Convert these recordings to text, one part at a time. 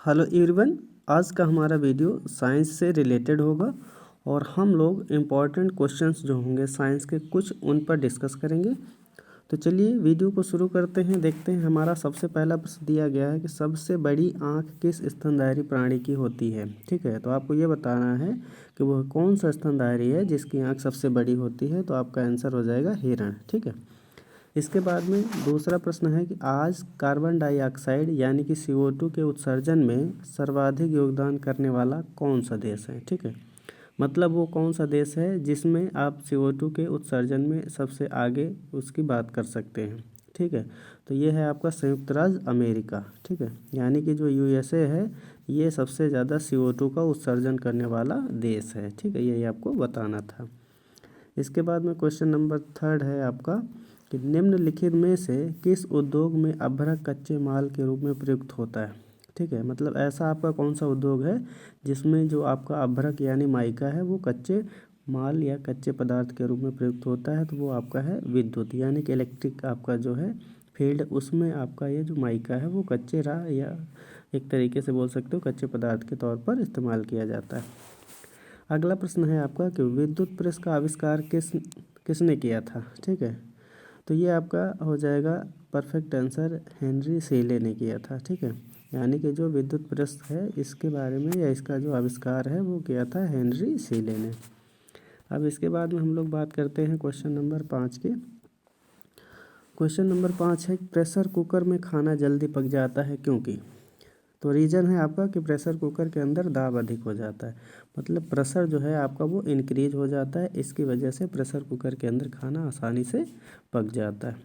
Hello everyone, आज का हमारा वीडियो साइंस से रिलेटेड होगा और हम लोग इम्पॉर्टेंट क्वेश्चंस जो होंगे साइंस के कुछ उन पर डिस्कस करेंगे। तो चलिए वीडियो को शुरू करते हैं। देखते हैं हमारा सबसे पहला प्रश्न दिया गया है कि सबसे बड़ी आँख किस स्तनधारी प्राणी की होती है। ठीक है, तो आपको ये बताना है कि वह कौन सा स्तनधारी है जिसकी आँख सबसे बड़ी होती है। तो आपका आंसर हो जाएगा हिरण। ठीक है, इसके बाद में दूसरा प्रश्न है कि आज कार्बन डाइऑक्साइड यानी कि CO2 के उत्सर्जन में सर्वाधिक योगदान करने वाला कौन सा देश है। ठीक है, मतलब वो कौन सा देश है जिसमें आप CO2 के उत्सर्जन में सबसे आगे उसकी बात कर सकते हैं। ठीक है, तो ये है आपका संयुक्त राज्य अमेरिका। ठीक है, यानी कि जो USA है ये सबसे ज़्यादा CO2 का उत्सर्जन करने वाला देश है। ठीक है, यही आपको बताना था। इसके बाद में क्वेश्चन नंबर 3 है आपका कि निम्नलिखित में से किस उद्योग में अभ्रक कच्चे माल के रूप में प्रयुक्त होता है। ठीक है, मतलब ऐसा आपका कौन सा उद्योग है जिसमें जो आपका अभ्रक यानी माइका है वो कच्चे माल या कच्चे पदार्थ के रूप में प्रयुक्त होता है। तो वो आपका है विद्युत यानी कि इलेक्ट्रिक आपका जो है फील्ड, उसमें आपका ये जो माइका है वो कच्चे राह या एक तरीके से बोल सकते हो कच्चे पदार्थ के तौर पर इस्तेमाल किया जाता है। अगला प्रश्न है आपका कि विद्युत प्रेस का आविष्कार किसने किया था। ठीक है, तो ये आपका हो जाएगा परफेक्ट आंसर हेनरी सेले ने किया था। ठीक है, यानी कि जो विद्युत प्रेस है इसके बारे में या इसका जो आविष्कार है वो किया था हेनरी सेले ने। अब इसके बाद में हम लोग बात करते हैं क्वेश्चन नंबर 5 के। क्वेश्चन नंबर 5 है प्रेशर कुकर में खाना जल्दी पक जाता है क्योंकि। तो रीज़न है आपका कि प्रेशर कुकर के अंदर दाब अधिक हो जाता है, मतलब प्रेशर जो है आपका वो इंक्रीज हो जाता है, इसकी वजह से प्रेशर कुकर के अंदर खाना आसानी से पक जाता है।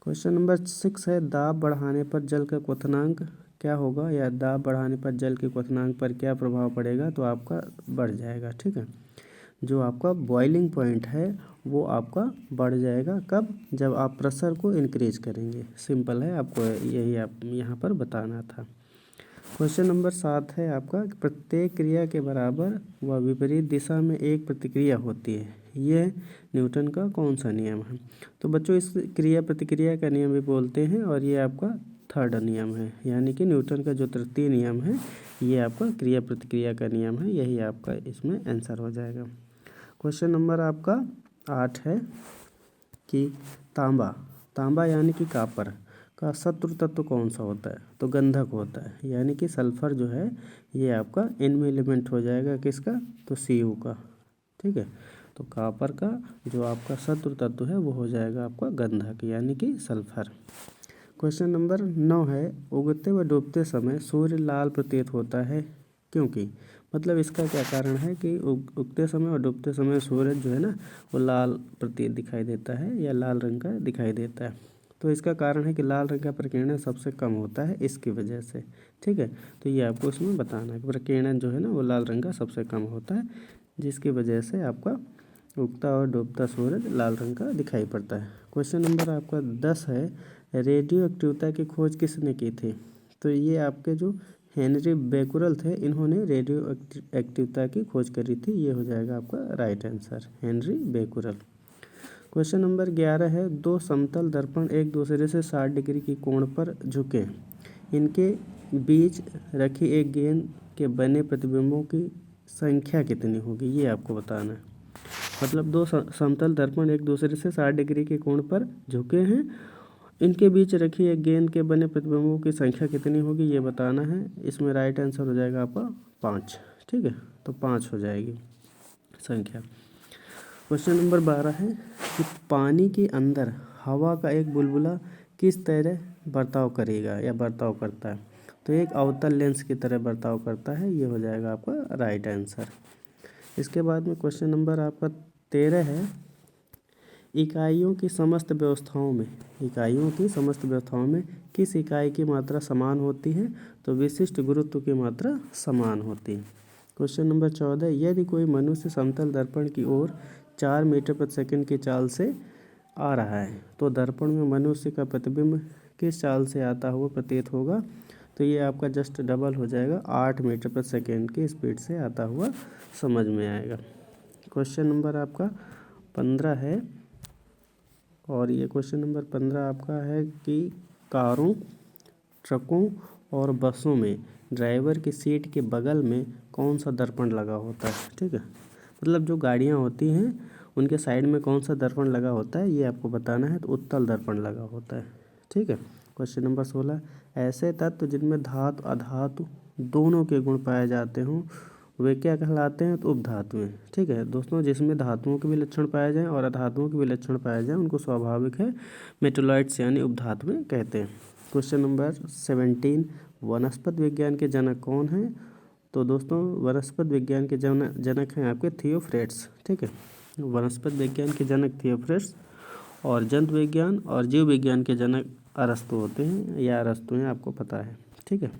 क्वेश्चन नंबर 6 है दाब बढ़ाने पर जल का क्वथनांक क्या होगा, या दाब बढ़ाने पर जल के क्वथनांक पर क्या प्रभाव पड़ेगा। तो आपका बढ़ जाएगा। ठीक है, जो आपका बॉइलिंग पॉइंट है वो आपका बढ़ जाएगा। कब? जब आप प्रेशर को इंक्रीज करेंगे। सिंपल है, आपको यही आप यहाँ पर बताना था। क्वेश्चन नंबर 7 है आपका प्रत्येक क्रिया के बराबर व विपरीत दिशा में एक प्रतिक्रिया होती है, यह न्यूटन का कौन सा नियम है। तो बच्चों इस क्रिया प्रतिक्रिया का नियम भी बोलते हैं और ये आपका थर्ड नियम है, यानी कि न्यूटन का जो तृतीय नियम है ये आपका क्रिया प्रतिक्रिया का नियम है। यही आपका इसमें आंसर हो जाएगा। क्वेश्चन नंबर आपका 8 है कि तांबा यानी कि कॉपर का शत्रु तत्व कौन सा होता है। तो गंधक होता है, यानी कि सल्फर जो है ये आपका इनमें एलिमेंट हो जाएगा किसका, तो Cu का। ठीक है, तो कॉपर का जो आपका शत्रु तत्व है वो हो जाएगा आपका गंधक यानी कि सल्फर। क्वेश्चन नंबर 9 है उगते व डूबते समय सूर्य लाल प्रतीत होता है क्योंकि। मतलब इसका क्या कारण है कि उगते समय और डूबते समय सूरज जो है ना वो लाल प्रतीत दिखाई देता है या लाल रंग का दिखाई देता है। तो इसका कारण है कि लाल रंग का प्रकीर्णन सबसे कम होता है इसकी वजह से। ठीक है, तो ये आपको इसमें बताना है कि प्रकीर्णन जो है ना वो लाल रंग का सबसे कम होता है, जिसकी वजह से आपका उगता और डूबता सूरज लाल रंग का दिखाई पड़ता है। क्वेश्चन नंबर आपका 10 है रेडियो एक्टिविटी की खोज किसने की थी। तो ये आपके जो हेनरी बेकुरल थे, इन्होंने रेडियो एक्टिविटी की खोज करी थी। ये हो जाएगा आपका right answer, Henry Becquerel. Question number 11 है दो समतल दर्पण एक दूसरे से 60 डिग्री की कोण पर झुके, इनके बीच रखी एक गेंद के बने प्रतिबिंबों की संख्या कितनी होगी, ये आपको बताना है। मतलब दो समतल दर्पण एक दूसरे से 60 डिग्री के कोण पर झुके हैं, इनके बीच रखी एक गेंद के बने प्रतिबिंबों की संख्या कितनी होगी ये बताना है। इसमें राइट आंसर हो जाएगा आपका 5। ठीक है, तो 5 हो जाएगी संख्या। क्वेश्चन नंबर 12 है कि पानी के अंदर हवा का एक बुलबुला किस तरह बर्ताव करेगा या बर्ताव करता है। तो एक अवतल लेंस की तरह बर्ताव करता है। ये हो जाएगा आपका राइट आंसर। इसके बाद में क्वेश्चन नंबर आपका 13 है इकाइयों की समस्त व्यवस्थाओं में किस इकाई की मात्रा समान होती है। तो विशिष्ट गुरुत्व की मात्रा समान होती है। क्वेश्चन नंबर 14 यदि कोई मनुष्य समतल दर्पण की ओर 4 मीटर प्रति सेकंड की चाल से आ रहा है तो दर्पण में मनुष्य का प्रतिबिंब किस चाल से आता हुआ प्रतीत होगा। तो ये आपका जस्ट डबल हो जाएगा, 8 मीटर प्रति सेकंड की स्पीड से आता हुआ समझ में आएगा। क्वेश्चन नंबर आपका 15 है और ये क्वेश्चन नंबर 15 आपका है कि कारों, ट्रकों और बसों में ड्राइवर की सीट के बगल में कौन सा दर्पण लगा होता है। ठीक है, मतलब जो गाड़ियाँ होती हैं उनके साइड में कौन सा दर्पण लगा होता है ये आपको बताना है। तो उत्तल दर्पण लगा होता है। ठीक है। क्वेश्चन नंबर 16, ऐसे तत्व जिनमें धातु अधातु दोनों के गुण पाए जाते हों वे क्या कहलाते हैं। तो उपधातुएं। ठीक है दोस्तों, जिसमें धातुओं के भी लक्षण पाए जाएं और अधातुओं के भी लक्षण पाए जाएं उनको स्वाभाविक है मेटोलॉइड्स यानी उपधातुएं कहते हैं। क्वेश्चन नंबर 17, वनस्पति विज्ञान के जनक कौन हैं। तो दोस्तों वनस्पति विज्ञान के जनक हैं आपके थियोफ्रेट्स। ठीक है, वनस्पति विज्ञान के जनक थियोफ्रेट्स और जंतु विज्ञान और जीव विज्ञान के जनक अरस्तु होते हैं या अरस्तु हैं, आपको पता है। ठीक है।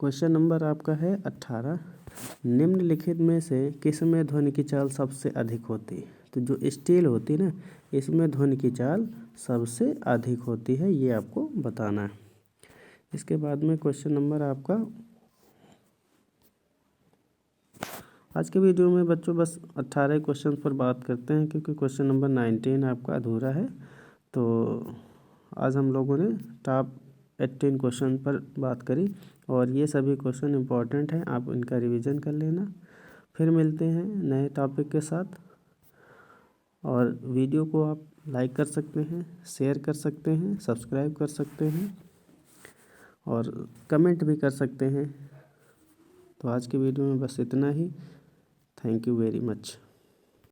क्वेश्चन नंबर आपका है 18, निम्नलिखित में से किस में ध्वनि की चाल सबसे अधिक होती है। तो जो स्टील होती है ना, इसमें ध्वनि की चाल सबसे अधिक होती है, ये आपको बताना है। इसके बाद में क्वेश्चन नंबर आपका, आज के वीडियो में बच्चों बस 18 क्वेश्चन पर बात करते हैं क्योंकि क्वेश्चन नंबर 19 आपका अधूरा है। तो आज हम लोगों ने टॉप 18 क्वेश्चन पर बात करी और ये सभी क्वेश्चन इम्पोर्टेंट हैं, आप इनका रिवीजन कर लेना। फिर मिलते हैं नए टॉपिक के साथ। और वीडियो को आप लाइक कर सकते हैं, शेयर कर सकते हैं, सब्सक्राइब कर सकते हैं और कमेंट भी कर सकते हैं। तो आज के वीडियो में बस इतना ही। Thank you very much.